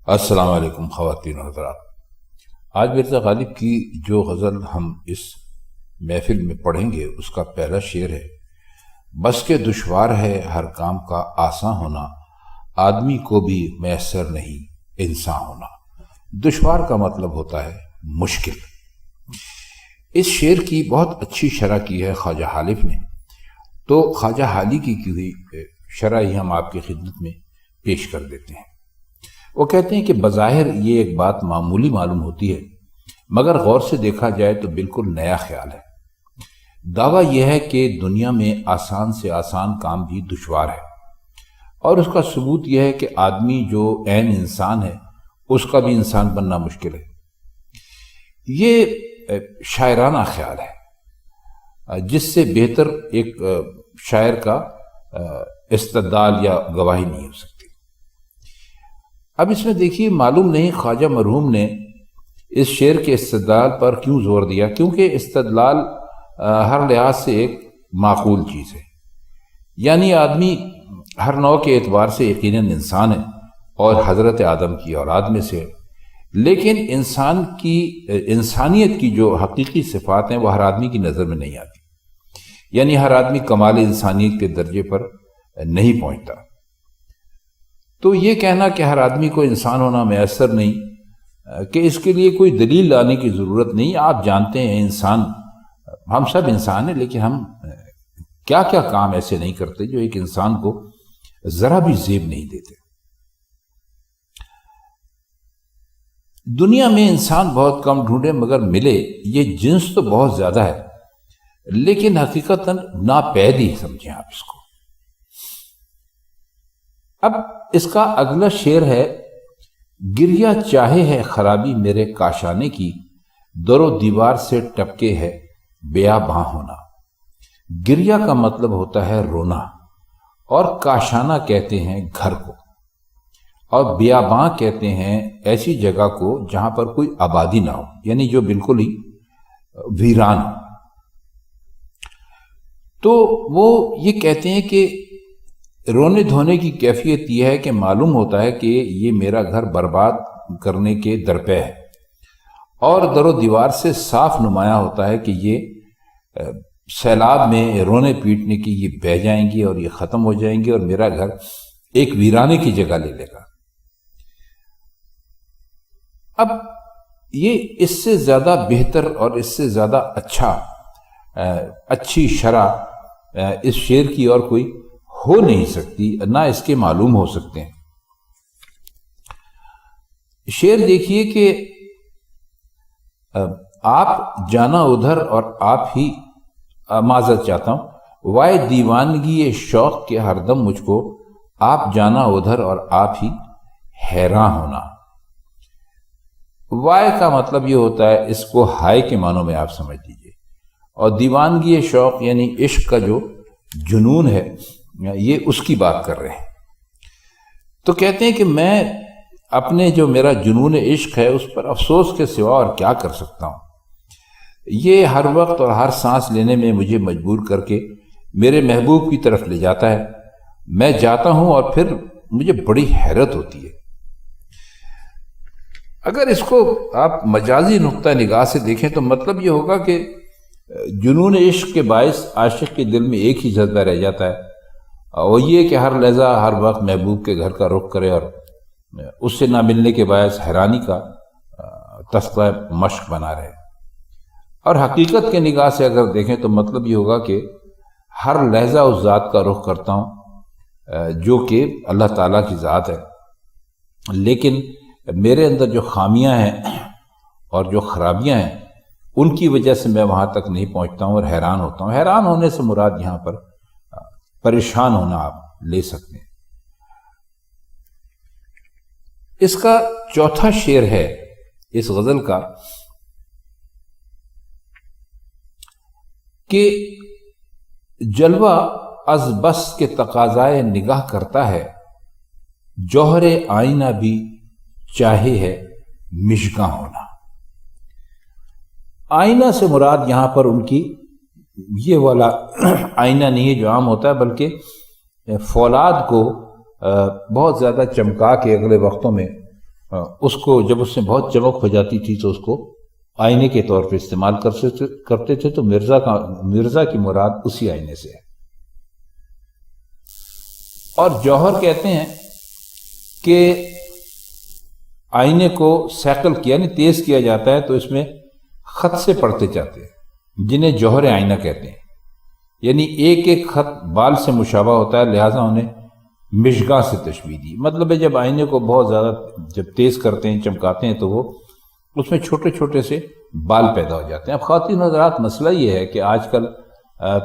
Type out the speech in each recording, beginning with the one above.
السلام علیکم خواتین و حضرات۔ آج مرزا غالب کی جو غزل ہم اس محفل میں پڑھیں گے اس کا پہلا شعر ہے: بس کے دشوار ہے ہر کام کا آسان ہونا، آدمی کو بھی میسر نہیں انسان ہونا۔ دشوار کا مطلب ہوتا ہے مشکل۔ اس شعر کی بہت اچھی شرح کی ہے خواجہ حالف نے، تو خواجہ حالی کی ہوئی شرح ہی ہم آپ کی خدمت میں پیش کر دیتے ہیں۔ وہ کہتے ہیں کہ بظاہر یہ ایک بات معمولی معلوم ہوتی ہے، مگر غور سے دیکھا جائے تو بالکل نیا خیال ہے۔ دعویٰ یہ ہے کہ دنیا میں آسان سے آسان کام بھی دشوار ہے، اور اس کا ثبوت یہ ہے کہ آدمی جو عین انسان ہے اس کا بھی انسان بننا مشکل ہے۔ یہ شاعرانہ خیال ہے، جس سے بہتر ایک شاعر کا استدلال یا گواہی نہیں ہو سکتی۔ اب اس میں دیکھیے، معلوم نہیں خواجہ مرحوم نے اس شعر کے استدلال پر کیوں زور دیا، کیونکہ استدلال ہر لحاظ سے ایک معقول چیز ہے، یعنی آدمی ہر نوع کے اعتبار سے یقیناً انسان ہے اور حضرت آدم کی اولاد میں سے، لیکن انسان کی انسانیت کی جو حقیقی صفات ہیں وہ ہر آدمی کی نظر میں نہیں آتی، یعنی ہر آدمی کمال انسانیت کے درجے پر نہیں پہنچتا۔ تو یہ کہنا کہ ہر آدمی کو انسان ہونا میسر نہیں، کہ اس کے لیے کوئی دلیل لانے کی ضرورت نہیں۔ آپ جانتے ہیں انسان، ہم سب انسان ہیں، لیکن ہم کیا کیا کام ایسے نہیں کرتے جو ایک انسان کو ذرا بھی زیب نہیں دیتے۔ دنیا میں انسان بہت کم ڈھونڈے مگر ملے، یہ جنس تو بہت زیادہ ہے، لیکن حقیقتاً ناپید ہی سمجھیں آپ اس کو۔ اب اس کا اگلا شعر ہے: گریہ چاہے ہے خرابی میرے کاشانے کی، در و دیوار سے ٹپکے ہے بیاباں ہونا۔ گریہ کا مطلب ہوتا ہے رونا، اور کاشانہ کہتے ہیں گھر کو، اور بیاباں کہتے ہیں ایسی جگہ کو جہاں پر کوئی آبادی نہ ہو، یعنی جو بالکل ہی ویران ہو۔ تو وہ یہ کہتے ہیں کہ رونے دھونے کی کیفیت یہ ہے کہ معلوم ہوتا ہے کہ یہ میرا گھر برباد کرنے کے درپے ہے، اور در و دیوار سے صاف نمایاں ہوتا ہے کہ یہ سیلاب میں رونے پیٹنے کی یہ بہہ جائیں گی اور یہ ختم ہو جائیں گی، اور میرا گھر ایک ویرانے کی جگہ لے لے گا۔ اب یہ اس سے زیادہ بہتر اور اس سے زیادہ اچھی شرح اس شعر کی اور کوئی ہو نہیں سکتی، نہ اس کے معلوم ہو سکتے ہیں۔ شعر دیکھیے کہ آپ جانا ادھر اور آپ ہی، معذرت چاہتا ہوں، وائے دیوانگی شوق کے ہر دم مجھ کو، آپ جانا ادھر اور آپ ہی حیراں ہونا۔ وائے کا مطلب یہ ہوتا ہے، اس کو ہائے کے معنوں میں آپ سمجھ لیجیے، اور دیوانگی شوق یعنی عشق کا جو جنون ہے، یہ اس کی بات کر رہے ہیں۔ تو کہتے ہیں کہ میں اپنے جو میرا جنون عشق ہے اس پر افسوس کے سوا اور کیا کر سکتا ہوں۔ یہ ہر وقت اور ہر سانس لینے میں مجھے مجبور کر کے میرے محبوب کی طرف لے جاتا ہے۔ میں جاتا ہوں اور پھر مجھے بڑی حیرت ہوتی ہے۔ اگر اس کو آپ مجازی نقطہ نگاہ سے دیکھیں تو مطلب یہ ہوگا کہ جنون عشق کے باعث عاشق کے دل میں ایک ہی جذبہ رہ جاتا ہے، اور یہ کہ ہر لحظہ ہر وقت محبوب کے گھر کا رخ کرے، اور اس سے نہ ملنے کے باعث حیرانی کا تسبہ مشق بنا رہے۔ اور حقیقت کے نگاہ سے اگر دیکھیں تو مطلب یہ ہوگا کہ ہر لحظہ اس ذات کا رخ کرتا ہوں جو کہ اللہ تعالیٰ کی ذات ہے، لیکن میرے اندر جو خامیاں ہیں اور جو خرابیاں ہیں ان کی وجہ سے میں وہاں تک نہیں پہنچتا ہوں اور حیران ہوتا ہوں۔ حیران ہونے سے مراد یہاں پر پریشان ہونا آپ لے سکتے ہیں۔ اس کا چوتھا شعر ہے اس غزل کا کہ جلوہ از بس کے تقاضائے نگاہ کرتا ہے، جوہر آئینہ بھی چاہے ہے مشگاں ہونا۔ آئینہ سے مراد یہاں پر ان کی یہ والا آئینہ نہیں ہے جو عام ہوتا ہے، بلکہ فولاد کو بہت زیادہ چمکا کے اگلے وقتوں میں اس کو جب اس میں بہت چمک ہو جاتی تھی تو اس کو آئینے کے طور پہ استعمال کرتے تھے، تو مرزا کی مراد اسی آئینے سے ہے۔ اور جوہر کہتے ہیں کہ آئینے کو سیکل کیا یعنی تیز کیا جاتا ہے تو اس میں خط سے پڑھتے جاتے ہیں، جنہیں جوہر آئینہ کہتے ہیں، یعنی ایک ایک خط بال سے مشابہ ہوتا ہے، لہٰذا انہیں مشگاں سے تشبیہ دی۔ مطلب ہے جب آئینے کو بہت زیادہ جب تیز کرتے ہیں، چمکاتے ہیں، تو وہ اس میں چھوٹے چھوٹے سے بال پیدا ہو جاتے ہیں۔ اب خواتین حضرات، مسئلہ یہ ہے کہ آج کل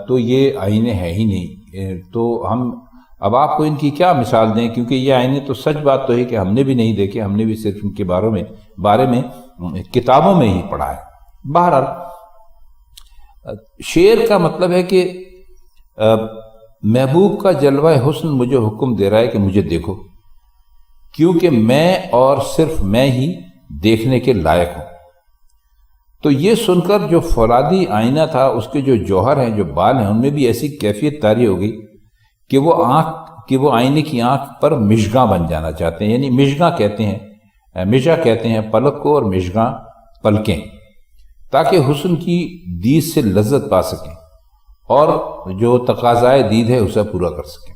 تو یہ آئینے ہیں ہی نہیں، تو ہم اب آپ کو ان کی کیا مثال دیں، کیونکہ یہ آئینے تو سچ بات تو ہے کہ ہم نے بھی نہیں دیکھے، ہم نے بھی صرف ان کے بارے میں کتابوں میں ہی پڑھا ہے۔ بہرحال شعر کا مطلب ہے کہ محبوب کا جلوہ حسن مجھے حکم دے رہا ہے کہ مجھے دیکھو، کیونکہ میں اور صرف میں ہی دیکھنے کے لائق ہوں۔ تو یہ سن کر جو فولادی آئینہ تھا، اس کے جو جوہر ہیں، جو بال ہیں، ان میں بھی ایسی کیفیت طاری ہو گئی کہ وہ آئینے کی آنکھ پر مشگاں بن جانا چاہتے ہیں، یعنی مشگاں کہتے ہیں پلک کو، اور مشگاں پلکیں، تاکہ حسن کی دید سے لذت پا سکیں اور جو تقاضائے دید ہے اسے پورا کر سکیں۔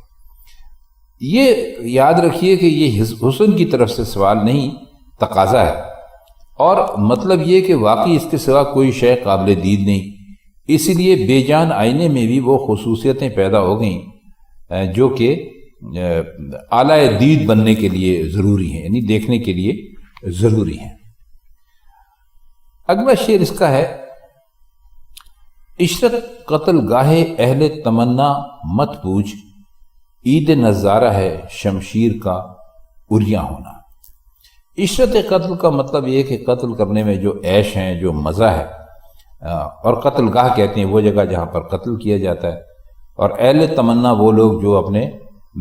یہ یاد رکھیے کہ یہ حسن کی طرف سے سوال نہیں، تقاضا ہے، اور مطلب یہ کہ واقعی اس کے سوا کوئی شے قابل دید نہیں، اسی لیے بے جان آئینے میں بھی وہ خصوصیتیں پیدا ہو گئیں جو کہ اعلیٰ دید بننے کے لیے ضروری ہیں، یعنی دیکھنے کے لیے ضروری ہیں۔ اگلا شعر اس کا ہے: عشرت قتل گاہے اہل تمنا مت پوچھ، عید نظارہ ہے شمشیر کا اریاں ہونا۔ عشرت قتل کا مطلب یہ کہ قتل کرنے میں جو عیش ہیں، جو مزہ ہے، اور قتل گاہ کہتے ہیں وہ جگہ جہاں پر قتل کیا جاتا ہے، اور اہل تمنا وہ لوگ جو اپنے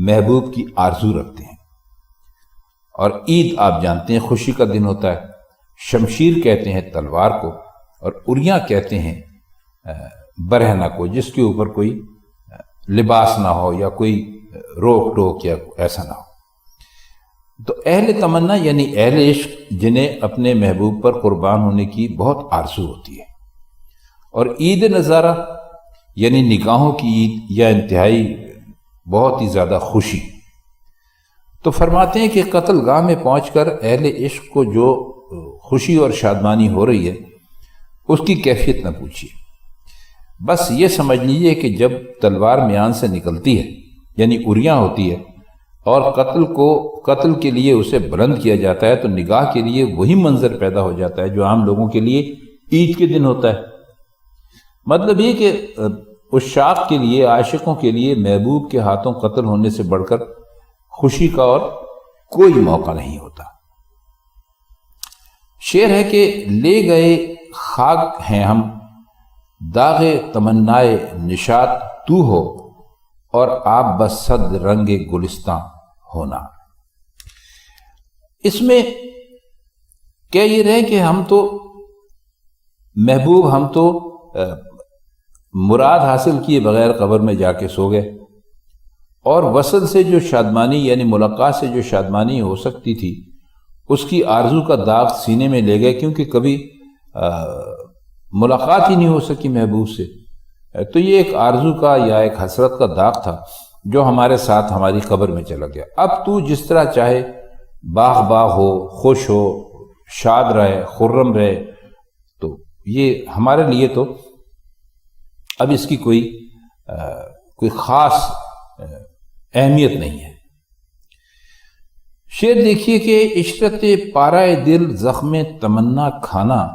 محبوب کی آرزو رکھتے ہیں۔ اور عید آپ جانتے ہیں خوشی کا دن ہوتا ہے، شمشیر کہتے ہیں تلوار کو، اور اریاں کہتے ہیں برہنہ کو، جس کے اوپر کوئی لباس نہ ہو یا کوئی روک ٹوک یا ایسا نہ ہو۔ تو اہل تمنا یعنی اہل عشق، جنہیں اپنے محبوب پر قربان ہونے کی بہت آرزو ہوتی ہے، اور عید نظارہ یعنی نگاہوں کی عید یا انتہائی بہت ہی زیادہ خوشی۔ تو فرماتے ہیں کہ قتل گاہ میں پہنچ کر اہل عشق کو جو خوشی اور شادمانی ہو رہی ہے، اس کی کیفیت نہ پوچھیے، بس یہ سمجھ لیجیے کہ جب تلوار میان سے نکلتی ہے، یعنی اریاں ہوتی ہے، اور قتل کے لیے اسے بلند کیا جاتا ہے، تو نگاہ کے لیے وہی منظر پیدا ہو جاتا ہے جو عام لوگوں کے لیے عید کے دن ہوتا ہے۔ مطلب یہ کہ عشاق کے لیے، عاشقوں کے لیے محبوب کے ہاتھوں قتل ہونے سے بڑھ کر خوشی کا اور کوئی موقع نہیں ہوتا۔ شعر ہے کہ لے گئے خاک ہیں ہم، داغ تمنائے نشاط تو ہو، اور آپ بس صد رنگ گلستاں ہونا۔ اس میں کہہ یہ رہے کہ ہم تو محبوب، ہم تو مراد حاصل کیے بغیر قبر میں جا کے سو گئے، اور وصل سے جو شادمانی یعنی ملاقات سے جو شادمانی ہو سکتی تھی، اس کی آرزو کا داغ سینے میں لے گئے، کیونکہ کبھی ملاقات ہی نہیں ہو سکی محبوب سے۔ تو یہ ایک آرزو کا یا ایک حسرت کا داغ تھا جو ہمارے ساتھ ہماری قبر میں چلا گیا۔ اب تو جس طرح چاہے باغ ہو، خوش ہو، شاد رہے، خرم رہے، تو یہ ہمارے لیے تو اب اس کی کوئی خاص اہمیت نہیں ہے۔ شعر دیکھیے کہ عشرت پارائے دل زخم تمنا کھانا،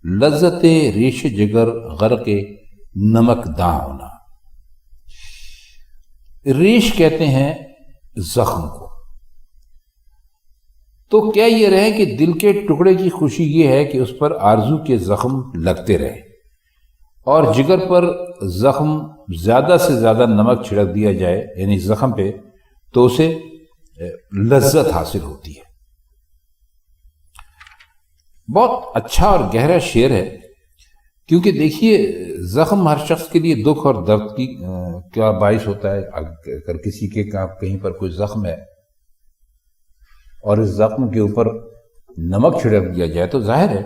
لذت ریش جگر غرق نمک داں ہونا۔ ریش کہتے ہیں زخم کو، تو کیا یہ رہے کہ دل کے ٹکڑے کی خوشی یہ ہے کہ اس پر آرزو کے زخم لگتے رہے، اور جگر پر زخم زیادہ سے زیادہ نمک چھڑک دیا جائے، یعنی زخم پہ، تو اسے لذت حاصل ہوتی ہے۔ بہت اچھا اور گہرا شعر ہے، کیونکہ دیکھیے زخم ہر شخص کے لیے دکھ اور درد کی کیا باعث ہوتا ہے۔ اگر کسی کے کہیں پر کوئی زخم ہے اور اس زخم کے اوپر نمک چھڑک دیا جائے تو ظاہر ہے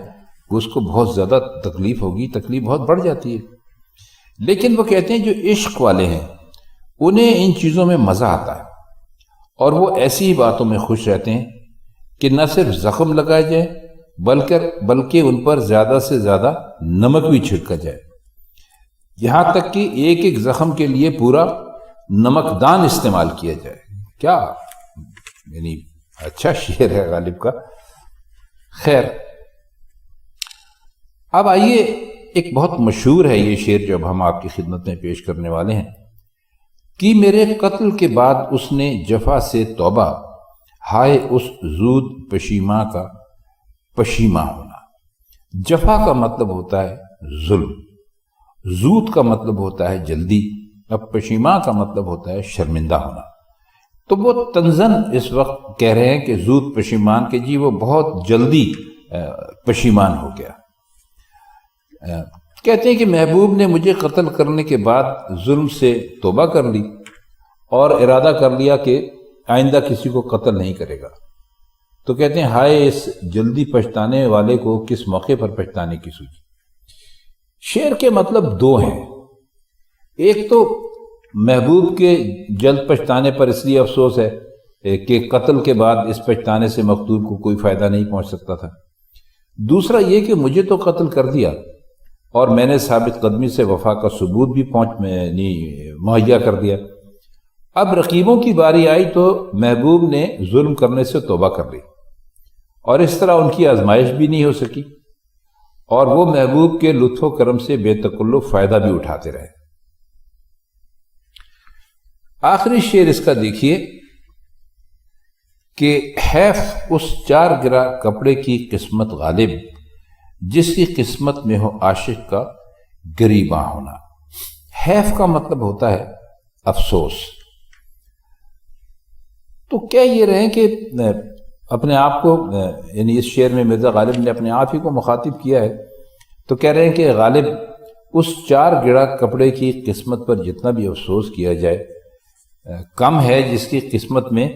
کہ اس کو بہت زیادہ تکلیف ہوگی، تکلیف بہت بڑھ جاتی ہے۔ لیکن وہ کہتے ہیں جو عشق والے ہیں انہیں ان چیزوں میں مزہ آتا ہے، اور وہ ایسی ہی باتوں میں خوش رہتے ہیں کہ نہ صرف زخم لگایا جائے بلکہ ان پر زیادہ سے زیادہ نمک بھی چھڑکا جائے، یہاں تک کہ ایک ایک زخم کے لیے پورا نمکدان استعمال کیا جائے۔ کیا یعنی اچھا شعر ہے غالب کا۔ خیر، اب آئیے، ایک بہت مشہور ہے یہ شعر جو اب ہم آپ کی خدمت میں پیش کرنے والے ہیں کہ میرے قتل کے بعد اس نے جفا سے توبہ، ہائے اس زود پشیماں کا پشیماں ہونا۔ جفا کا مطلب ہوتا ہے ظلم، زود کا مطلب ہوتا ہے جلدی، اب پشیماں کا مطلب ہوتا ہے شرمندہ ہونا۔ تو وہ تنزن اس وقت کہہ رہے ہیں کہ زود پشیمان کہ جی وہ بہت جلدی پشیمان ہو گیا۔ کہتے ہیں کہ محبوب نے مجھے قتل کرنے کے بعد ظلم سے توبہ کر لی اور ارادہ کر لیا کہ آئندہ کسی کو قتل نہیں کرے گا۔ تو کہتے ہیں ہائے اس جلدی پچھتانے والے کو کس موقع پر پچھتانے کی سوچی۔ شعر کے مطلب دو ہیں، ایک تو محبوب کے جلد پچھتانے پر اس لیے افسوس ہے کہ قتل کے بعد اس پچھتانے سے مقتول کو کوئی فائدہ نہیں پہنچ سکتا تھا، دوسرا یہ کہ مجھے تو قتل کر دیا اور میں نے ثابت قدمی سے وفا کا ثبوت بھی مہیا کر دیا۔ اب رقیبوں کی باری آئی تو محبوب نے ظلم کرنے سے توبہ کر لی، اور اس طرح ان کی آزمائش بھی نہیں ہو سکی، اور وہ محبوب کے لطف و کرم سے بے تکلف فائدہ بھی اٹھاتے رہے۔ آخری شعر اس کا دیکھیے کہ حیف اس چار گرا کپڑے کی قسمت غالب، جس کی قسمت میں ہو عاشق کا گریباں ہونا۔ حیف کا مطلب ہوتا ہے افسوس۔ تو کہہ یہ رہے ہیں کہ اپنے آپ کو، یعنی اس شعر میں مرزا غالب نے اپنے آپ ہی کو مخاطب کیا ہے، تو کہہ رہے ہیں کہ غالب اس چار گرا کپڑے کی قسمت پر جتنا بھی افسوس کیا جائے کم ہے جس کی قسمت میں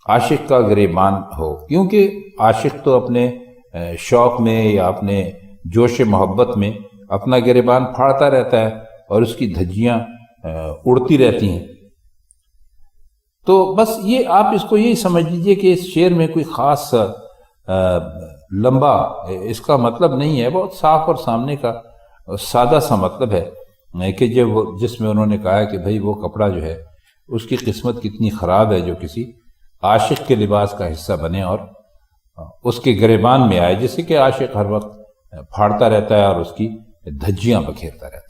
عاشق کا گریبان ہو، کیونکہ عاشق تو اپنے شوق میں یا اپنے جوش محبت میں اپنا گریبان پھاڑتا رہتا ہے اور اس کی دھجیاں اڑتی رہتی ہیں۔ تو بس یہ آپ اس کو یہی سمجھ لیجئے کہ اس شعر میں کوئی خاص لمبا اس کا مطلب نہیں ہے، بہت صاف اور سامنے کا سادہ سا مطلب ہے کہ جس میں انہوں نے کہا ہے کہ بھئی وہ کپڑا جو ہے اس کی قسمت کتنی خراب ہے جو کسی عاشق کے لباس کا حصہ بنے اور اس کے گریبان میں آئے، جس سے کہ عاشق ہر وقت پھاڑتا رہتا ہے اور اس کی دھجیاں بکھیرتا رہتا ہے۔